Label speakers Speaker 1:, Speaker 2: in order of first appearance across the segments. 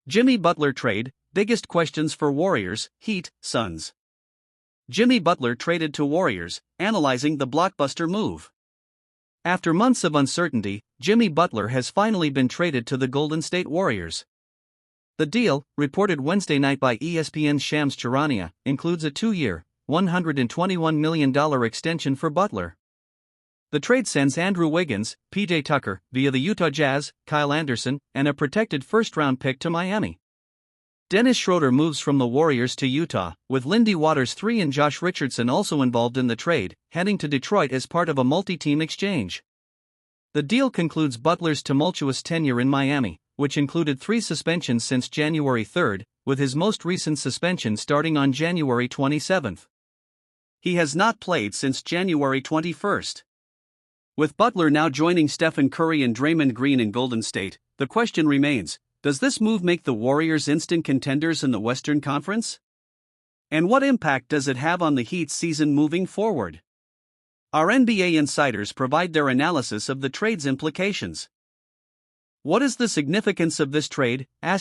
Speaker 1: Jimmy Butler trade, biggest questions for Warriors, Heat, Suns. Jimmy Butler traded to Warriors, analyzing the blockbuster move. After months of uncertainty, Jimmy Butler has finally been traded to the Golden State Warriors. The deal, reported Wednesday night by ESPN's Shams Charania, includes a 2-year, $121 million extension for Butler. The trade sends Andrew Wiggins, PJ Tucker, via the Utah Jazz, Kyle Anderson, and a protected first-round pick to Miami. Dennis Schroeder moves from the Warriors to Utah, with Lindy Waters III and Josh Richardson also involved in the trade, heading to Detroit as part of a multi-team exchange. The deal concludes Butler's tumultuous tenure in Miami, which included 3 suspensions since January 3, with his most recent suspension starting on January 27. He has not played since January 21. With Butler now joining Stephen Curry and Draymond Green in Golden State, the question remains, does this move make the Warriors instant contenders in the Western Conference? And what impact does it have on the Heat's season moving forward? Our NBA insiders provide their analysis of the trade's implications. What is the significance of this trade? Tim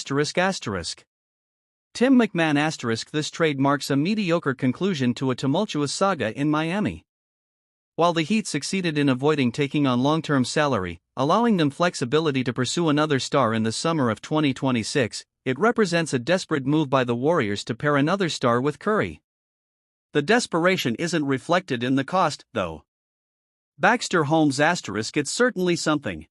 Speaker 1: McMahon. This trade marks a mediocre conclusion to a tumultuous saga in Miami. While the Heat succeeded in avoiding taking on long-term salary, allowing them flexibility to pursue another star in the summer of 2026, it represents a desperate move by the Warriors to pair another star with Curry. The desperation isn't reflected in the cost, though. Baxter Holmes*. It's certainly something.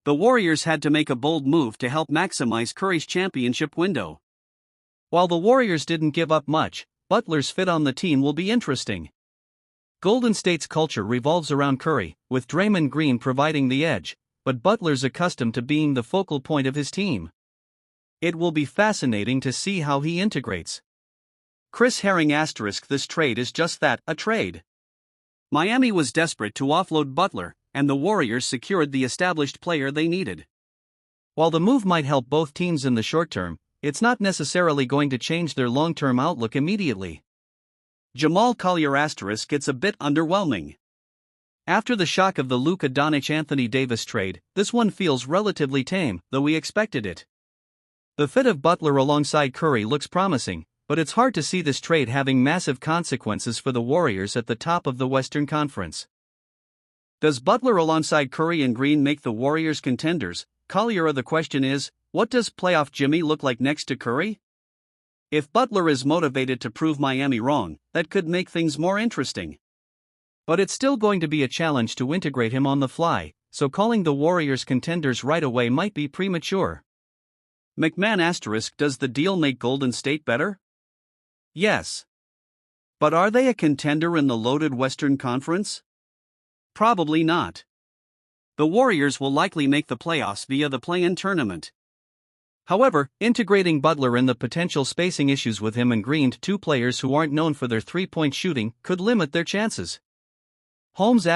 Speaker 1: The Warriors had to make a bold move to help maximize Curry's championship window. While the Warriors didn't give up much, Butler's fit on the team will be interesting. Golden State's culture revolves around Curry, with Draymond Green providing the edge, but Butler's accustomed to being the focal point of his team. It will be fascinating to see how he integrates. Chris Herring*. This trade is just that, a trade. Miami was desperate to offload Butler, and the Warriors secured the established player they needed. While the move might help both teams in the short term, it's not necessarily going to change their long-term outlook immediately. Jamal Collier*. It's a bit underwhelming. After the shock of the Luka Doncic-Anthony Davis trade, this one feels relatively tame, though we expected it. The fit of Butler alongside Curry looks promising, but it's hard to see this trade having massive consequences for the Warriors at the top of the Western Conference. Does Butler alongside Curry and Green make the Warriors contenders? Collier. The question is, what does playoff Jimmy look like next to Curry? If Butler is motivated to prove Miami wrong, that could make things more interesting. But it's still going to be a challenge to integrate him on the fly, so calling the Warriors contenders right away might be premature. McMahon*. Does the deal make Golden State better? Yes. But are they a contender in the loaded Western Conference? Probably not. The Warriors will likely make the playoffs via the play-in tournament. However, integrating Butler and the potential spacing issues with him and Green, 2 players who aren't known for their three-point shooting, could limit their chances. Holmes*.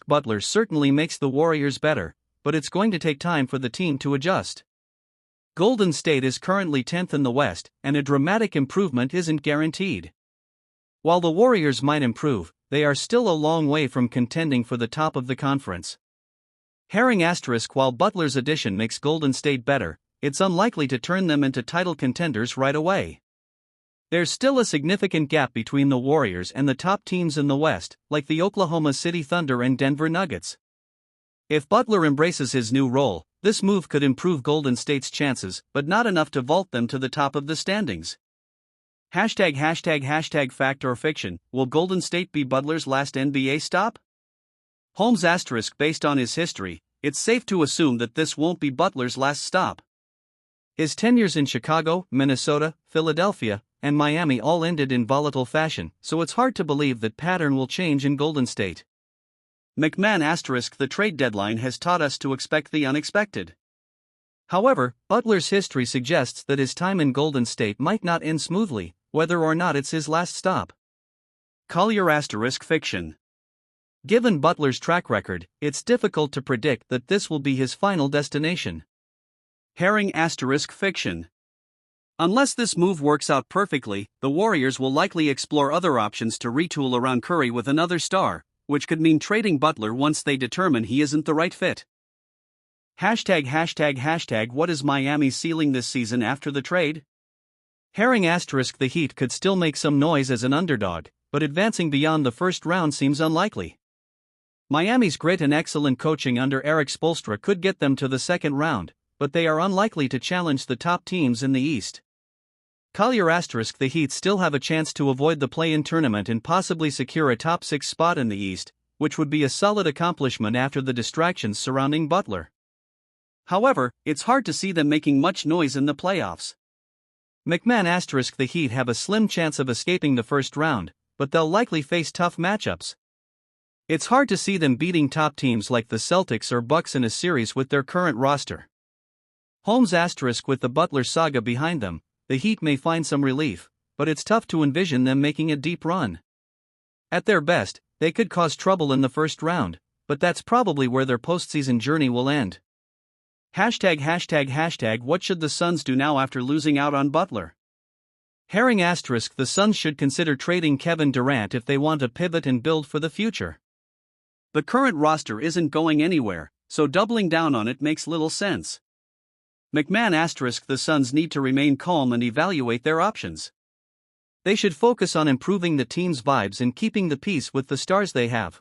Speaker 1: Butler certainly makes the Warriors better, but it's going to take time for the team to adjust. Golden State is currently 10th in the West, and a dramatic improvement isn't guaranteed. While the Warriors might improve, they are still a long way from contending for the top of the conference. Herring*. While Butler's addition makes Golden State better, it's unlikely to turn them into title contenders right away. There's still a significant gap between the Warriors and the top teams in the West, like the Oklahoma City Thunder and Denver Nuggets. If Butler embraces his new role, this move could improve Golden State's chances, but not enough to vault them to the top of the standings. ###Fact or fiction, will Golden State be Butler's last NBA stop? Holmes*. Based on his history, it's safe to assume that this won't be Butler's last stop. His tenures in Chicago, Minnesota, Philadelphia, and Miami all ended in volatile fashion, so it's hard to believe that pattern will change in Golden State. McMahon*. The trade deadline has taught us to expect the unexpected. However, Butler's history suggests that his time in Golden State might not end smoothly, whether or not it's his last stop. Collier*. Fiction. Given Butler's track record, it's difficult to predict that this will be his final destination. Herring*. Fiction. Unless this move works out perfectly, the Warriors will likely explore other options to retool around Curry with another star, which could mean trading Butler once they determine he isn't the right fit. What is Miami's ceiling this season after the trade? Herring asterisk the Heat could still make some noise as an underdog, but advancing beyond the first round seems unlikely. Miami's grit and excellent coaching under Eric Spoelstra could get them to the second round, but they are unlikely to challenge the top teams in the East. Collier asterisk the Heat still have a chance to avoid the play-in tournament and possibly secure a top 6 spot in the East, which would be a solid accomplishment after the distractions surrounding Butler. However, it's hard to see them making much noise in the playoffs. McMahon asterisk the Heat have a slim chance of escaping the first round, but they'll likely face tough matchups. It's hard to see them beating top teams like the Celtics or Bucks in a series with their current roster. Holmes asterisk with the Butler saga behind them, the Heat may find some relief, but it's tough to envision them making a deep run. At their best, they could cause trouble in the first round, but that's probably where their postseason journey will end. What should the Suns do now after losing out on Butler? Herring asterisk the Suns should consider trading Kevin Durant if they want to pivot and build for the future. The current roster isn't going anywhere, so doubling down on it makes little sense. McMahon asterisk the Suns need to remain calm and evaluate their options. They should focus on improving the team's vibes and keeping the peace with the stars they have.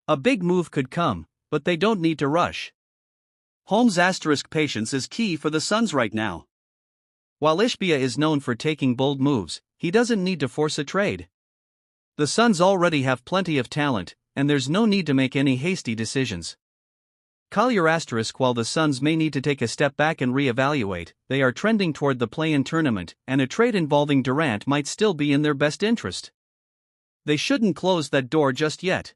Speaker 1: A big move could come, but they don't need to rush. Holmes asterisk patience is key for the Suns right now. While Ishbia is known for taking bold moves, he doesn't need to force a trade. The Suns already have plenty of talent, and there's no need to make any hasty decisions. Collier asterisk while the Suns may need to take a step back and re-evaluate, they are trending toward the play-in tournament, and a trade involving Durant might still be in their best interest. They shouldn't close that door just yet.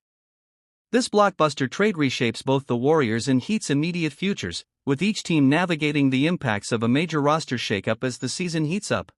Speaker 1: This blockbuster trade reshapes both the Warriors and Heat's immediate futures, with each team navigating the impacts of a major roster shakeup as the season heats up.